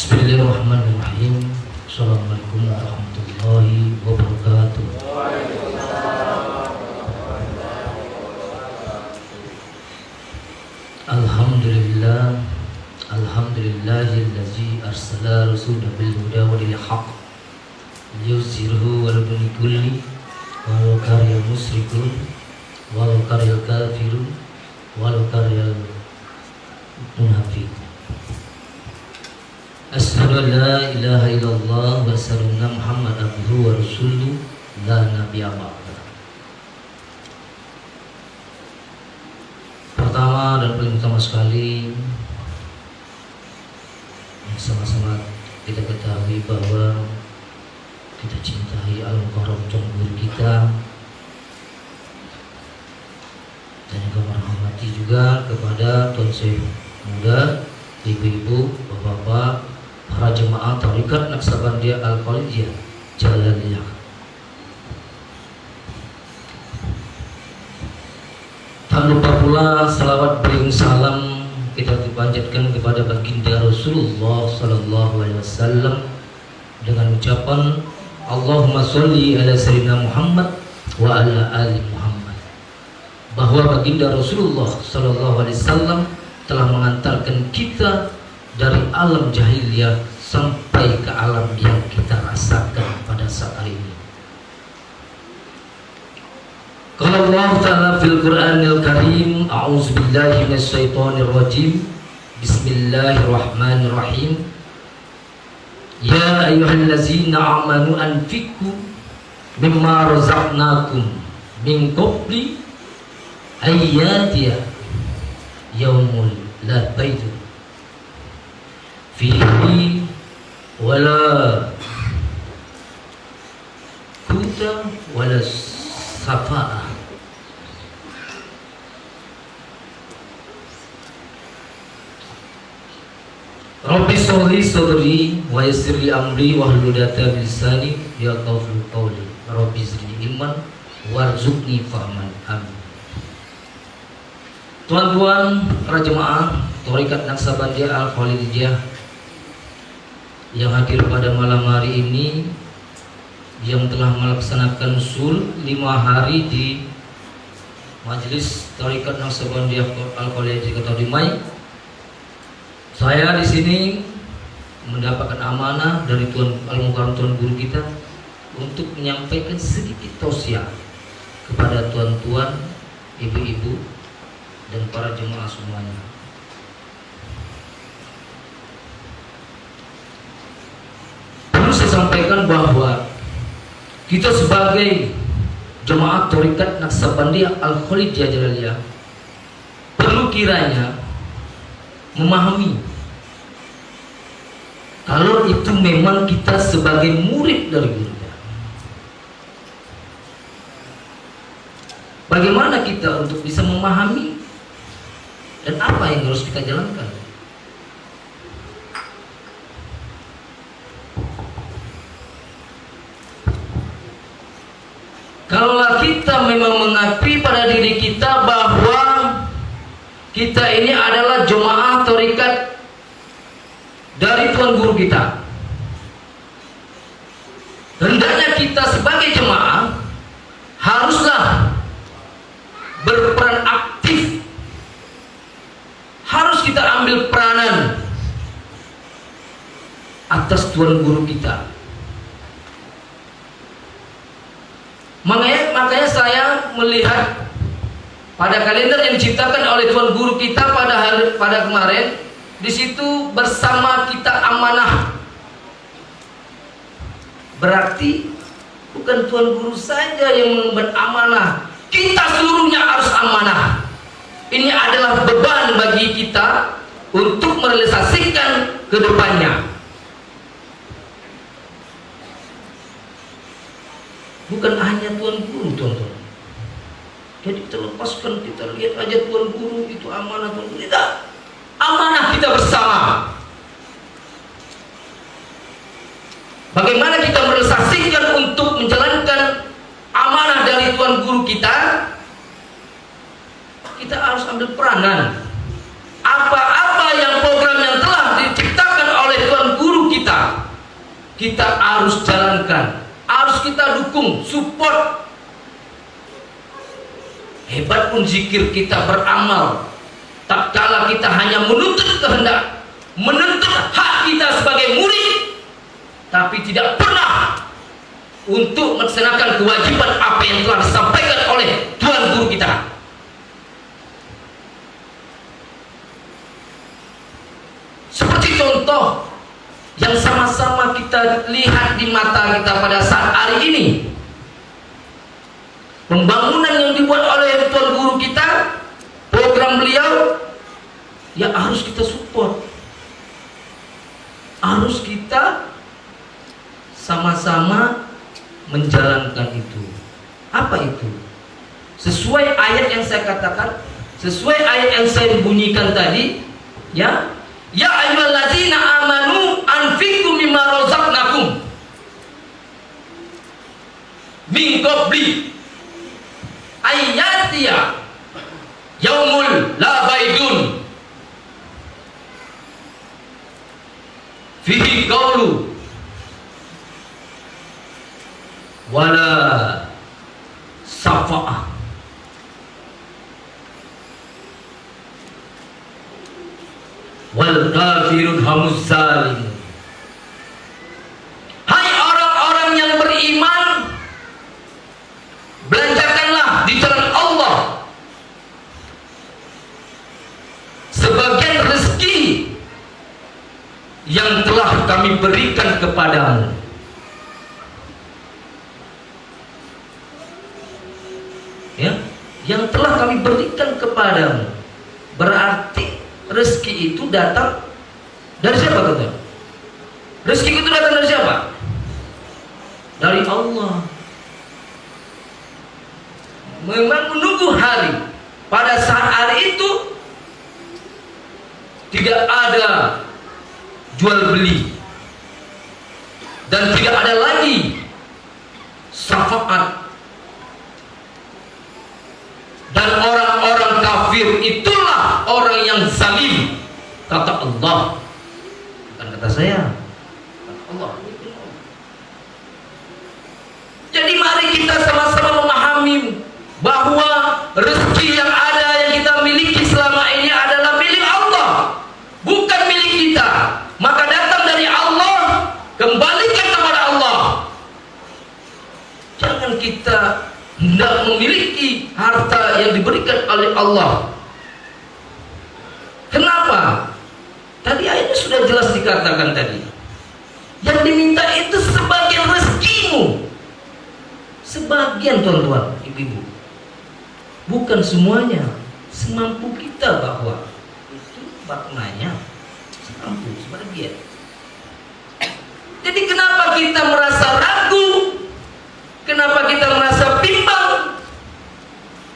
Bismillahirrahmanirrahim. Assalamualaikum warahmatullahi wabarakatuh. Alhamdulillah, alhamdulillahillazi arsala rasulahu bil huda wa dinil haqq liyuzhirahu 'ala dini kulli walau karihal musyrikun walau karihal kafirun walau karihal munafiqun. Asyhadu an la ilaha illallah wa asyhadu anna Muhammadan abduhu wa rasuluhu la nabiyya ba'da. Pertama dan paling utama sekali, sama-sama kita ketahui bahwa kita cintai Al-Mukarram Tuan Guru kita, dan juga menghormati juga kepada Tuan Syekh Muda, ibu-ibu, bapak-bapak, para jemaah Thariqat Naqsabandiyah Al-Khalidiyah Jalaliyah. Tak lupa pula salawat beriring salam kita dipanjatkan kepada baginda Rasulullah Sallallahu Alaihi Wasallam dengan ucapan Allahumma sholli ala sayyidina Muhammad wa ala ali Muhammad. Bahwa baginda Rasulullah Sallallahu Alaihi Wasallam telah mengantarkan kita dari alam jahiliyah sampai ke alam yang kita rasakan pada saat hari ini. Qala Allah Ta'ala fil Qur'anil Karim, a'udzubillahi minasyaitonir rajim. Bismillahirrahmanirrahim. Ya ayyuhallazina amanu anfiqu mimma razaqnakum min qabli ayyatiya yaumul la bai'un fihi wala kuta wala safa'ah. Rabbi sholli sadri wa yassir li amri wahlul 'uqdatam min lisani yafqahu qawli. Rabbi zidni ilman warzuqni fahman. Amin. Tuan-tuan, para jemaah Thariqat Naqsabandiyah Al-Khalidiyah yang hadir pada malam hari ini, yang telah melaksanakan sul 5 hari di Majelis Thariqat Naqsabandiyah Al-Khalidiyah di Kota Dumai. Saya di sini mendapatkan amanah dari Tuan Al-Mukarram Tuan Guru kita untuk menyampaikan sedikit tausiah kepada tuan-tuan, ibu-ibu, dan para jemaah semuanya. Perlu saya sampaikan bahwa kita sebagai jemaah Thariqat Naqsabandiyah Al-Khalidiyah Jalaliyah perlu kiranya memahami kalau itu memang kita sebagai murid dari guru kita. Bagaimana kita untuk bisa memahami dan apa yang harus kita jalankan? Kalau kita memang mengakui pada diri kita bahwa kita ini adalah jemaah thariqat dari Tuan Guru kita, hendaknya kita sebagai jemaah haruslah berperan aktif. Harus kita ambil peranan atas Tuan Guru kita. Makanya saya melihat pada kalender yang diciptakan oleh Tuan Guru kita pada kemarin, di situ bersama kita amanah. Berarti bukan Tuan Guru saja yang mengemban amanah, kita seluruhnya harus amanah. Ini adalah beban bagi kita untuk merealisasikan ke depannya. Bukan hanya Tuan Guru, tuan-tuan. Jadi kita lepaskan, kita lihat aja Tuan Guru itu amanah Tuan Guru. Tidak, amanah kita bersama. Bagaimana kita merealisasikan untuk menjalankan amanah dari Tuan Guru kita? Kita harus ambil peranan. Apa-apa yang program yang telah diciptakan oleh Tuan Guru kita harus jalankan, harus kita dukung, support. Hebat pun zikir kita beramal, tak kala kita hanya menuntut kehendak, menuntut hak kita sebagai murid, tapi tidak pernah untuk melaksanakan kewajiban apa yang telah disampaikan oleh Tuhan Guru kita. Seperti contoh yang sama-sama kita lihat di mata kita pada saat hari ini, pembangunan yang dibuat oleh Tuan Guru kita, program beliau, ya harus kita support, harus kita sama-sama menjalankan itu. Apa itu? Sesuai ayat yang saya katakan, sesuai ayat yang saya bunyikan tadi, ya, ya ayyuhallazina amanu anfiqu mimma razaqnakum min qabli ayyatiya yaumul la baidun fihi qawlu wala safa'ah wal kafirun hamuz zalimun. Hai orang-orang yang beriman, belanjakanlah di jalan Allah sebagian rezeki yang telah kami berikan kepadamu. Ya, yang telah kami berikan kepadamu. Berarti rezeki itu datang dari siapa, kata? Rezeki itu datang dari siapa? Dari Allah. Memang menunggu hari, pada saat hari itu tidak ada jual beli dan tidak ada lagi syafaat. Dan orang-orang kafir itulah orang yang zalim, kata Allah, bukan kata saya, kata Allah. Jadi mari kita sama-sama memahami bahwa rezeki yang ada, yang kita miliki selama ini adalah milik Allah, bukan milik kita. Maka datang dari Allah, kembalikan kepada Allah. Jangan kita hendak memiliki harta yang diberikan oleh Allah. Kenapa? Tadi ayatnya sudah jelas dikatakan tadi. Yang diminta itu sebagian rezekimu, sebagian, tuan-tuan, ibu-ibu, bukan semuanya. Semampu kita, bahwa itu maknanya semampu, sebagian. Jadi kenapa kita merasa ragu? Kenapa kita merasa bimbang?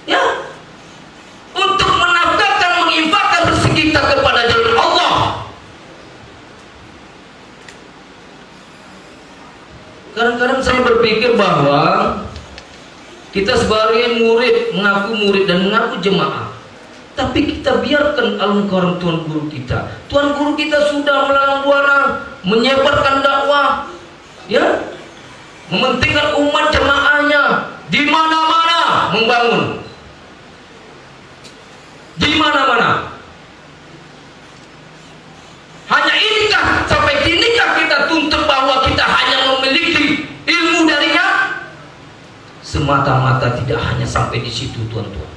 Ya, untuk menafkahkan, menginfakkan rezeki kita kepada jalan Allah. Kadang-kadang saya berpikir bahwa kita sebagai murid, mengaku murid dan mengaku jemaah, tapi kita biarkan alun-alun Tuan Guru kita. Tuan Guru kita sudah melalang buana, menyebarkan dakwah, ya, mementingkan umat jemaahnya, di mana-mana membangun, di mana-mana. Hanya inikah, sampai inikah kita tuntut bahwa kita hanya memiliki ilmu darinya? Semata-mata tidak hanya sampai di situ, tuan-tuan.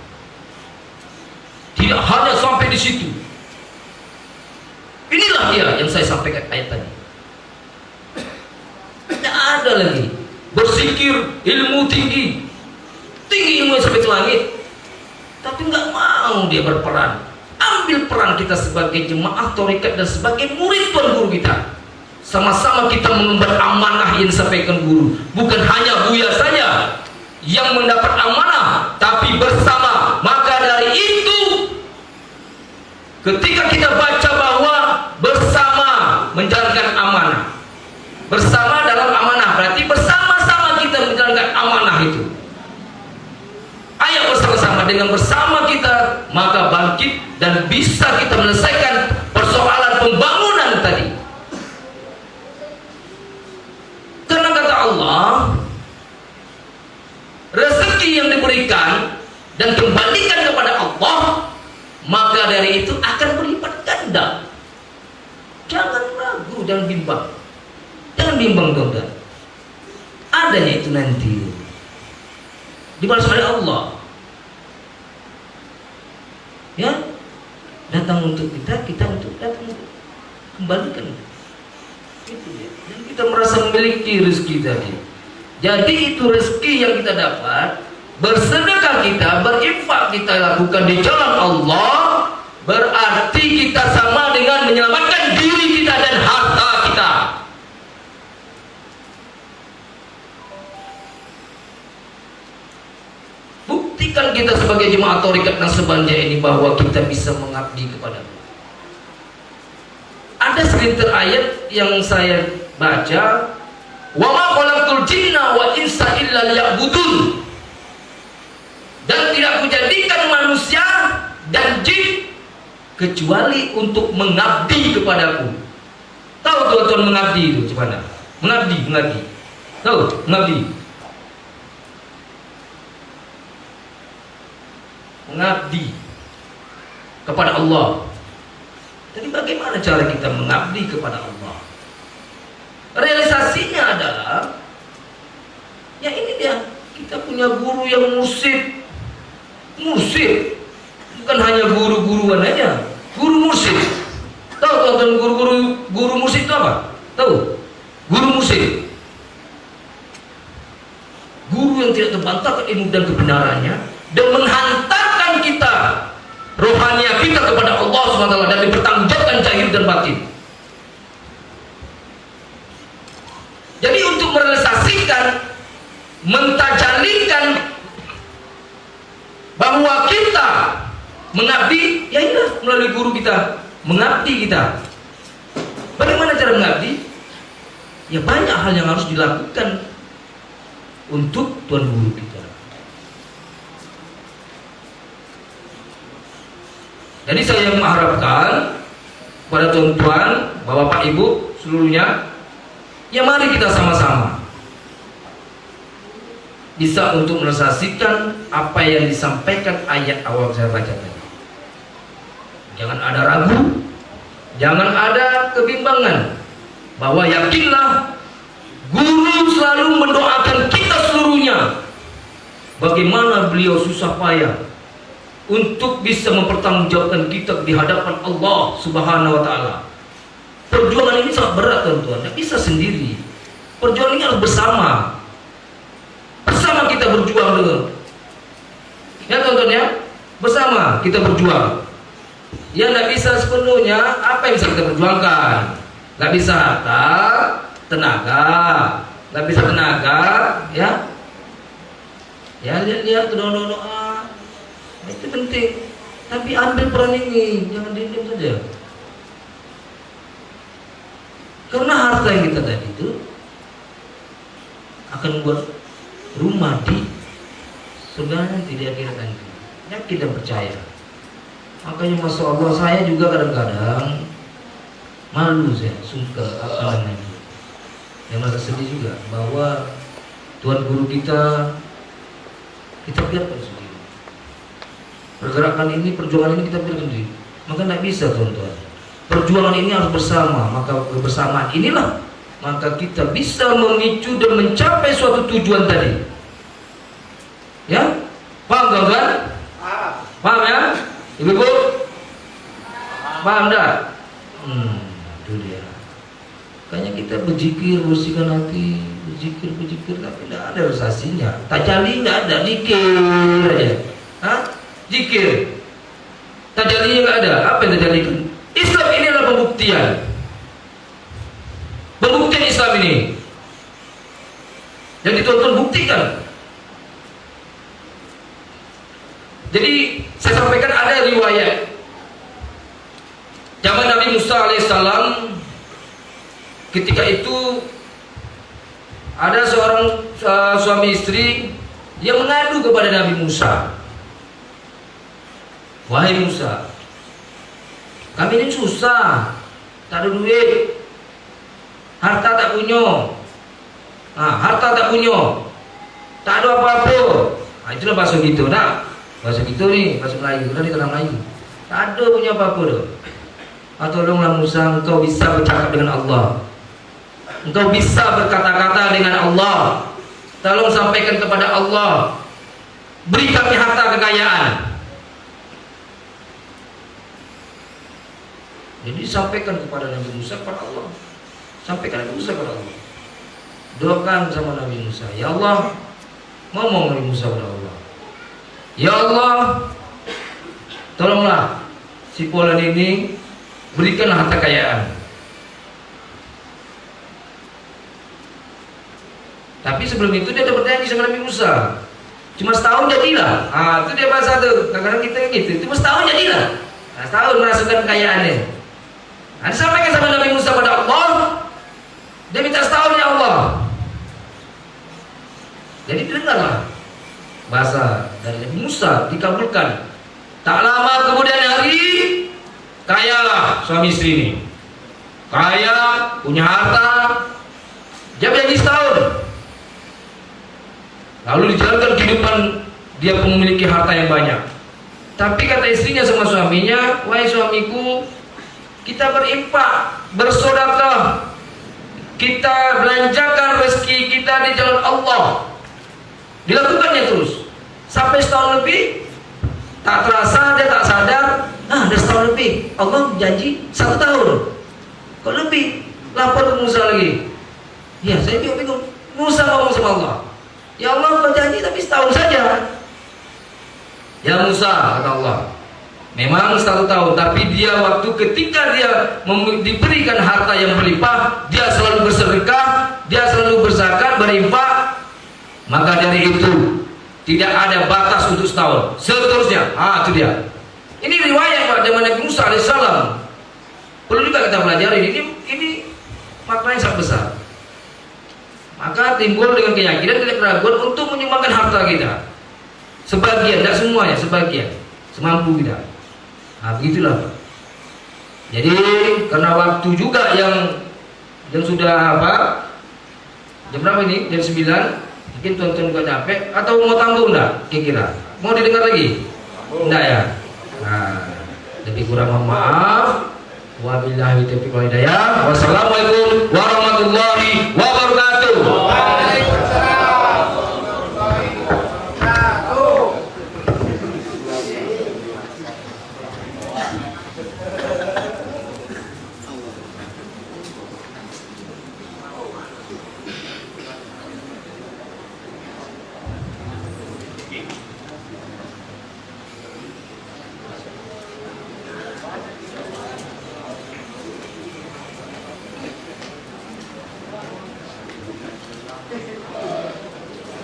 Tidak hanya sampai di situ. Inilah dia yang saya sampaikan ayat tadi. Tidak ada lagi bersikir ilmu tinggi, tinggi ilmu sampai ke langit, tapi nggak mau dia berperan. Ambil peran kita sebagai jemaah tarekat dan sebagai murid Tuan Guru kita. Sama-sama kita mengemban amanah yang disampaikan guru. Bukan hanya Buya saja yang mendapat amanah, tapi bersama. Maka dari itu, ketika kita baca bahwa bersama menjalankan amanah, bersama dalam amanah, berarti bersama-sama kita menjalankan amanah itu. Ayo bersama-sama, dengan bersama kita maka bangkit dan bisa kita menyelesaikan persoalan pembangunan tadi. rezeki yang diberikan dan kembalikan kepada Allah, maka dari itu akan berlipat ganda. Jangan ragu, jangan bimbang. Jangan bimbang, saudara. Adanya itu nanti dibalas oleh Allah. Ya, datang untuk kita, kita untuk datang untuk kembalikan. Itu dia. Dan kita merasa memiliki rezeki tadi. Jadi itu rezeki yang kita dapat, bersedekah kita, berinfak kita lakukan di jalan Allah, berarti kita sama dengan menyelamatkan diri kita dan harta kita. Buktikan kita sebagai jemaah Thariqat Naqsabandiyah ini bahwa kita bisa mengabdi kepada Allah. Ada segelintir ayat yang saya baca, wa ma khalaqtul jinna wal insa illa liya'budun, dan tidak kujadikan manusia dan jin kecuali untuk mengabdi kepadaku. Tahu tuan-tuan mengabdi itu gimana? Mengabdi. Tahu mengabdi? Mengabdi kepada Allah. Jadi bagaimana cara kita mengabdi kepada Allah? Realisasinya adalah, ya ini dia, kita punya guru yang mursyid, bukan hanya guru-guruan aja, guru mursyid. Tahu teman-teman guru mursyid itu apa? Tahu? Guru mursyid, guru yang tidak terbantahkan ilmu dan kebenarannya, dan menghantarkan kita, rohania kita kepada Allah SWT, dan dipertanggungjawabkan zahir dan batin. Jadi untuk merealisasikan, mentajalikan bahwa kita mengabdi, ya inilah melalui guru kita, mengabdi kita. Bagaimana cara mengabdi? Ya banyak hal yang harus dilakukan untuk tuan guru kita. Jadi saya mengharapkan kepada tuan-tuan, bapak ibu seluruhnya, ya mari kita sama-sama bisa untuk merealisasikan apa yang disampaikan ayat awal saya baca tadi. Jangan ada ragu, jangan ada kebimbangan, bahwa yakinlah guru selalu mendoakan kita seluruhnya, bagaimana beliau susah payah untuk bisa mempertanggungjawabkan kita di hadapan Allah Subhanahu wa Ta'ala. Perjuangan ini sangat berat, teman-teman, tidak bisa sendiri. Perjuangan ini harus bersama. Bersama kita berjuang dulu. Ya teman-teman ya, bersama kita berjuang. Ya tidak bisa sepenuhnya apa yang bisa kita perjuangkan. Tidak bisa harta, tenaga, tidak bisa tenaga, ya. Ya lihat-lihat doa-doa. Itu penting. Tapi ambil peran ini, jangan diam saja. Karena harta yang kita tadi itu akan membuat rumah di surga nanti di akhirat nanti. Yakin dan percaya. Makanya masya Allah, saya juga kadang-kadang malu, saya sungkan apa lagi. Saya merasa sedih juga bahwa Tuhan guru kita biarkan sendiri. Pergerakan ini, perjuangan ini kita biarkan sendiri. Maka tidak bisa, teman-teman. Perjuangan ini harus bersama. Maka kebersamaan inilah, maka kita bisa memicu dan mencapai suatu tujuan tadi. Ya, paham kan? Paham ya, ibu-ibu? Paham dah? Itu dia. Makanya kita berzikir, bersihkan hati, berzikir, tapi tidak ada realisasinya. Tajali tidak ada, zikir aja. Hah? Zikir. Tajalinya nggak ada. Apa yang tajalikan? Islam ini adalah pembuktian. Pembuktian Islam ini. Yang ditonton buktikan. Jadi saya sampaikan ada riwayat zaman Nabi Musa alaihissalam. Ketika itu ada seorang suami istri yang mengadu kepada Nabi Musa. Wahai Musa, kami ini susah, tak ada duit, harta tak punya, harta tak punya. Tak ada apa-apa. Nah, itulah bahasa gitu, nak. Bahasa gitu nih, bahasa Melayu. Udah di dalam Melayu. Tak ada punya apa-apa dah. Tolonglah Musa, engkau bisa bercakap dengan Allah. Engkau bisa berkata-kata dengan Allah. Tolong sampaikan kepada Allah. Beri kami harta kekayaan. Jadi sampaikan kepada Nabi Musa, kepada Allah. Sampaikan Nabi Musa kepada Allah. Doakan sama Nabi Musa. Ya Allah, ngomong Nabi Musa kepada Allah. Ya Allah, tolonglah si Fulan ini, berikan harta kekayaan. Tapi sebelum itu dia ada berjanji sama Nabi Musa. Cuma setahun jadilah. Itu dia bahasa tuh. Kadang-kadang kita gitu. Cuma setahun jadilah. Setahun merasukkan kekayaannya. Disampaikan sama Nabi Musa pada Allah. Dia minta setahun ya Allah. Jadi dengarlah bahasa dari Nabi Musa, dikabulkan. Tak lama kemudian hari, kayalah suami istri ini. Kaya, punya harta. Dia berjanji setahun. Lalu dijalankan kehidupan, dia memiliki harta yang banyak. Tapi kata istrinya sama suaminya, wahai suamiku, kita berinfak, bersedekah, kita belanjakan rezeki kita di jalan Allah. Dilakukannya terus sampai setahun lebih. Tak terasa dia tak sadar, udah setahun lebih. Allah janji 1 tahun. Kok lebih? Lapor ke Musa lagi. Ya, saya bingung. Musa ngomong sama Allah, ya Allah, kau janji tapi setahun saja. Ya Musa, kata Allah, memang 1 tahun, tapi dia waktu ketika dia diberikan harta yang berlimpah, dia selalu bersedekah, dia selalu berzakat, berinfak. Maka dari itu tidak ada batas untuk setahun. Seterusnya, itu dia. Ini riwayat Pak zaman Nabi Musa alaihissalam. Perlu juga kita pelajari. Ini maknanya sangat besar. Maka timbul dengan keyakinan, tidak keraguan untuk menyumbangkan harta kita. Sebagian, tidak semuanya, sebagian, semampu kita. Begitulah Pak. Jadi karena waktu juga yang sudah jam berapa ini? Jam 9. Mungkin tuan-tuan juga capek. Atau mau tambah enggak? Kira-kira mau didengar lagi? Enggak ya? Lebih kurang mohon maaf. Wabillahi taufiq wal hidayah. Wassalamualaikum warahmatullahi wabarakatuh.